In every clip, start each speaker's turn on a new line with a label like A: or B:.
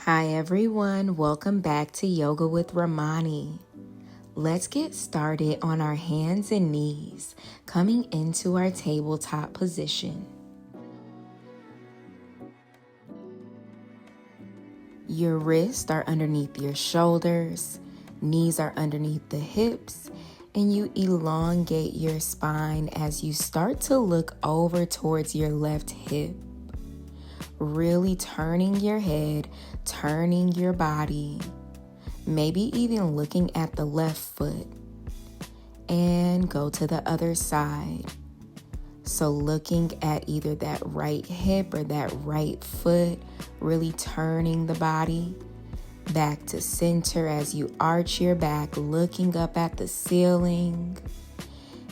A: Hi everyone, welcome back to Yoga with Ramani. Let's get started on our hands and knees, coming into our tabletop position. Your wrists are underneath your shoulders, knees are underneath the hips, and you elongate your spine as you start to look over towards your left hip. Really turning your head, turning your body, maybe even looking at the left foot, and go to the other side. So looking at either that right hip or that right foot, really turning the body back to center as you arch your back, looking up at the ceiling.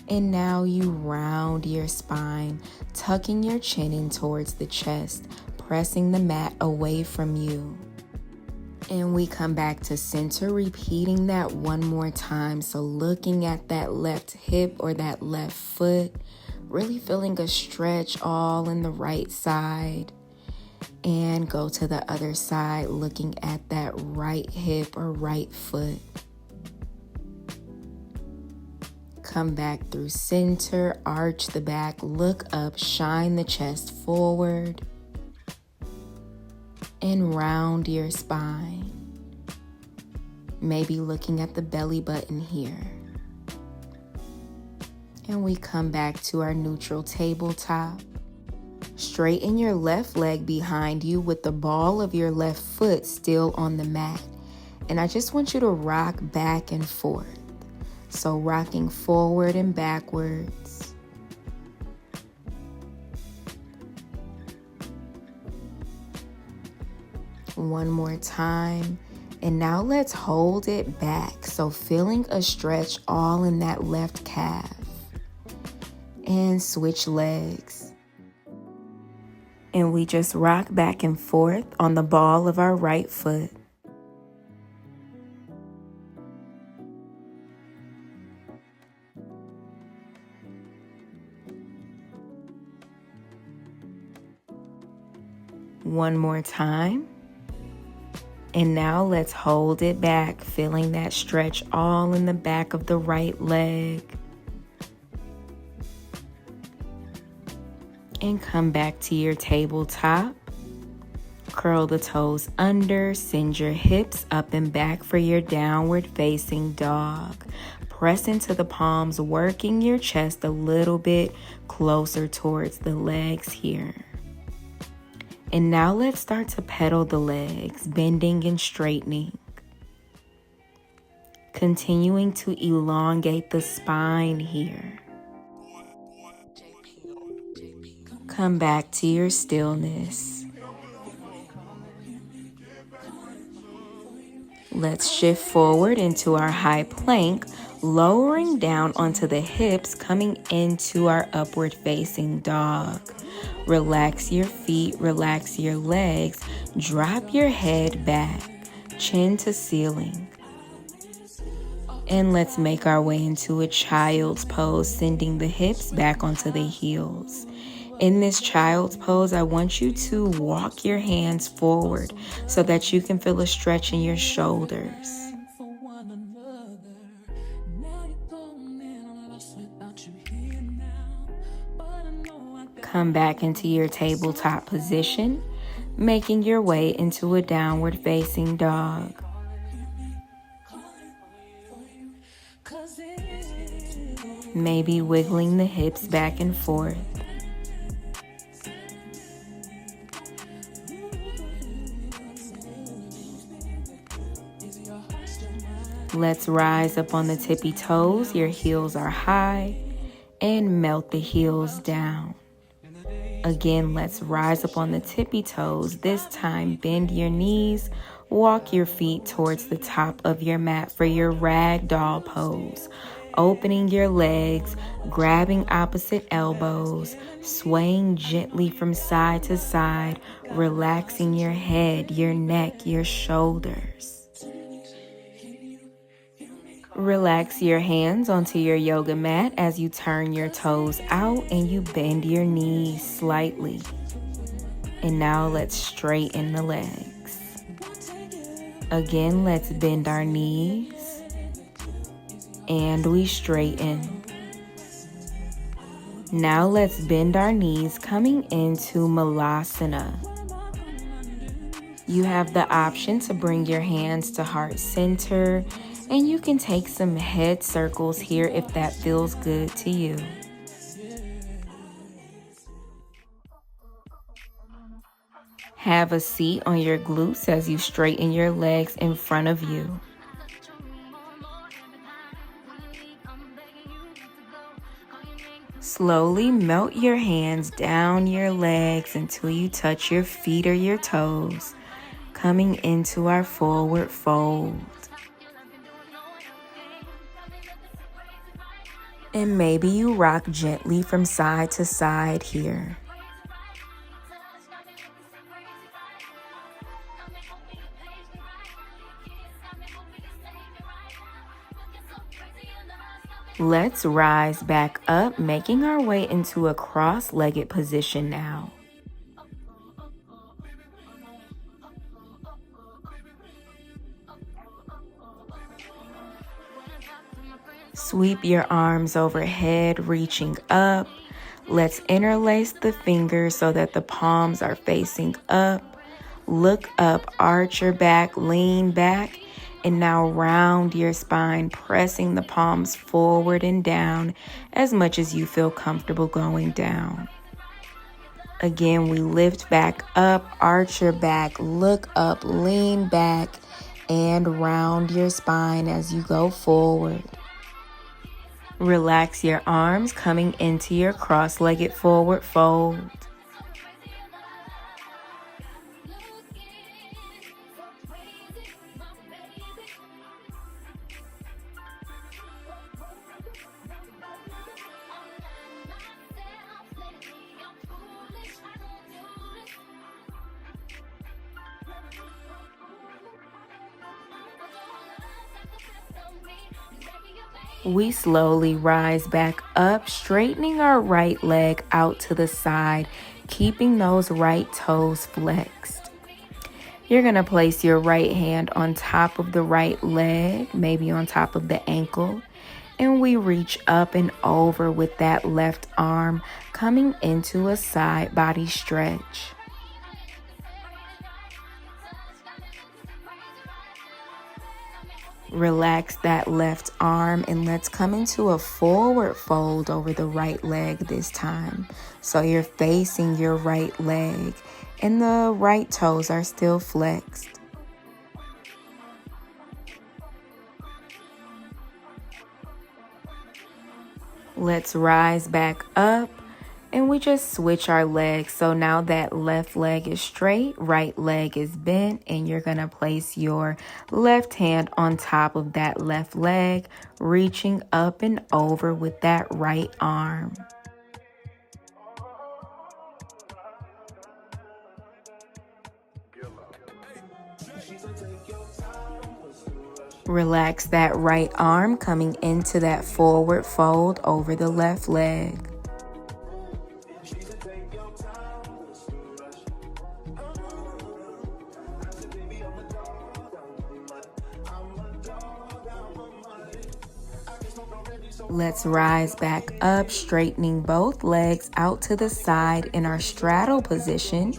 A: And now you round your spine, tucking your chin in towards the chest, pressing the mat away from you. And we come back to center, repeating that one more time. So looking at that left hip or that left foot, really feeling a stretch all in the right side. And go to the other side, looking at that right hip or right foot. Come back through center, arch the back, look up, shine the chest forward, and round your spine. Maybe looking at the belly button here. And we come back to our neutral tabletop. Straighten your left leg behind you with the ball of your left foot still on the mat. And I just want you to rock back and forth. So rocking forward and backwards. One more time. And now let's hold it back. So feeling a stretch all in that left calf. And switch legs. And we just rock back and forth on the ball of our right foot. One more time. And now let's hold it back, feeling that stretch all in the back of the right leg. And come back to your tabletop. Curl the toes under, send your hips up and back for your downward facing dog. Press into the palms, working your chest a little bit closer towards the legs here. And now let's start to pedal the legs, bending and straightening. Continuing to elongate the spine here. Come back to your stillness. Let's shift forward into our high plank, lowering down onto the hips, coming into our upward facing dog. Relax your feet, relax your legs, drop your head back, chin to ceiling. And let's make our way into a child's pose, sending the hips back onto the heels. In this child's pose, I want you to walk your hands forward so that you can feel a stretch in your shoulders. Come back into your tabletop position, making your way into a downward facing dog. Maybe wiggling the hips back and forth. Let's rise up on the tippy toes. Your heels are high, and melt the heels down. Again, let's rise up on the tippy toes. This time, bend your knees, walk your feet towards the top of your mat for your ragdoll pose. Opening your legs, grabbing opposite elbows, swaying gently from side to side, relaxing your head, your neck, your shoulders. Relax your hands onto your yoga mat as you turn your toes out and you bend your knees slightly. And now let's straighten the legs. Again, let's bend our knees and we straighten. Now let's bend our knees coming into Malasana. You have the option to bring your hands to heart center, and you can take some head circles here if that feels good to you. Have a seat on your glutes as you straighten your legs in front of you. Slowly melt your hands down your legs until you touch your feet or your toes, coming into our forward fold. And maybe you rock gently from side to side here. Let's rise back up, making our way into a cross-legged position now. Sweep your arms overhead, reaching up. Let's interlace the fingers so that the palms are facing up. Look up, arch your back, lean back. And now round your spine, pressing the palms forward and down as much as you feel comfortable going down. Again, we lift back up, arch your back, look up, lean back, and round your spine as you go forward. Relax your arms coming into your cross-legged forward fold. We slowly rise back up, straightening our right leg out to the side, keeping those right toes flexed. You're going to place your right hand on top of the right leg, maybe on top of the ankle, and we reach up and over with that left arm, coming into a side body stretch. Relax that left arm and let's come into a forward fold over the right leg this time. So you're facing your right leg and the right toes are still flexed. Let's rise back up and we just switch our legs. So now that left leg is straight, right leg is bent, and you're going to place your left hand on top of that left leg, reaching up and over with that right arm. Relax that right arm coming into that forward fold over the left leg. Let's rise back up, straightening both legs out to the side in our straddle position.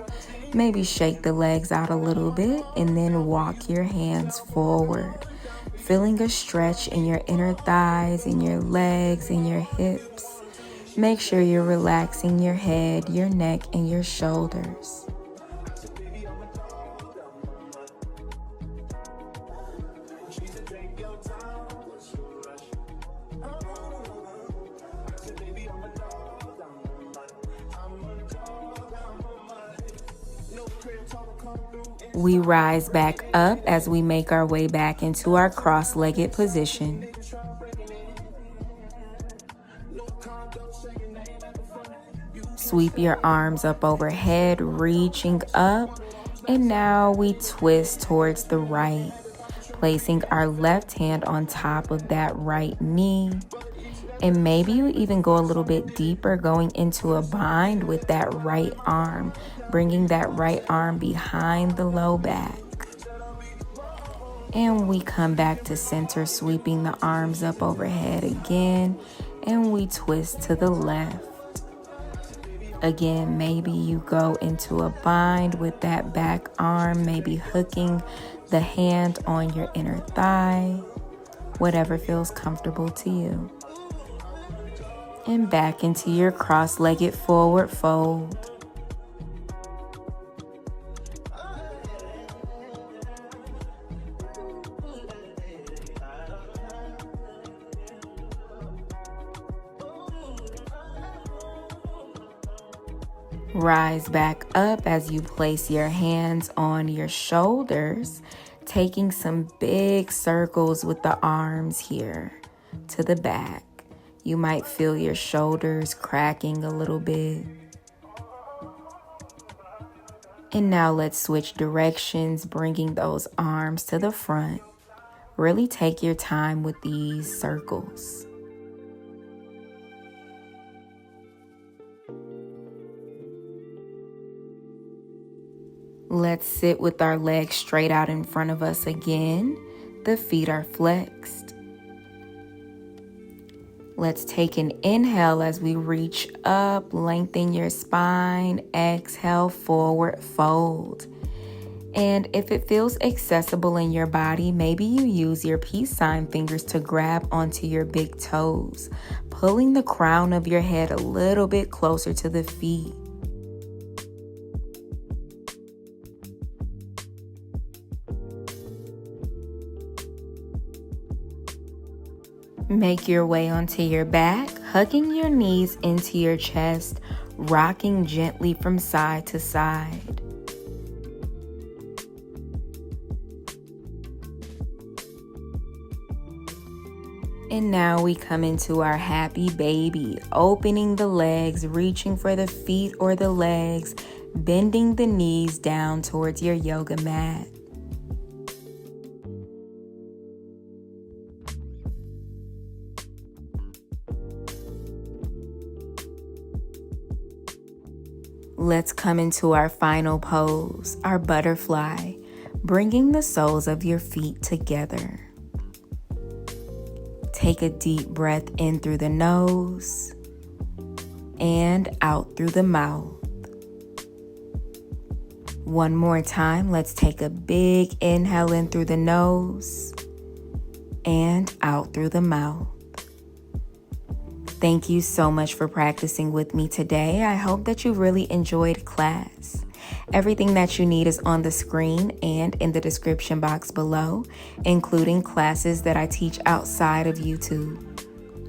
A: Maybe shake the legs out a little bit and then walk your hands forward. Feeling a stretch in your inner thighs, in your legs, in your hips. Make sure you're relaxing your head, your neck, and your shoulders. We rise back up as we make our way back into our cross-legged position. Sweep your arms up overhead, reaching up, and now we twist towards the right, placing our left hand on top of that right knee. And maybe you even go a little bit deeper, going into a bind with that right arm, bringing that right arm behind the low back. And we come back to center, sweeping the arms up overhead again, and we twist to the left. Again, maybe you go into a bind with that back arm, maybe hooking the hand on your inner thigh, whatever feels comfortable to you. And back into your cross-legged forward fold. Rise back up as you place your hands on your shoulders, taking some big circles with the arms here to the back. You might feel your shoulders cracking a little bit. And now let's switch directions, bringing those arms to the front. Really take your time with these circles. Let's sit with our legs straight out in front of us again. The feet are flexed. Let's take an inhale as we reach up, lengthen your spine. Exhale, forward fold. And if it feels accessible in your body, maybe you use your peace sign fingers to grab onto your big toes, pulling the crown of your head a little bit closer to the feet. Make your way onto your back, hugging your knees into your chest, rocking gently from side to side. And now we come into our happy baby, opening the legs, reaching for the feet or the legs, bending the knees down towards your yoga mat. Let's come into our final pose, our butterfly, bringing the soles of your feet together. Take a deep breath in through the nose and out through the mouth. One more time, let's take a big inhale in through the nose and out through the mouth. Thank you so much for practicing with me today. I hope that you really enjoyed class. Everything that you need is on the screen and in the description box below, including classes that I teach outside of YouTube.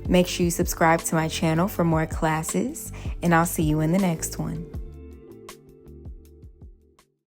A: Make sure you subscribe to my channel for more classes, and I'll see you in the next one.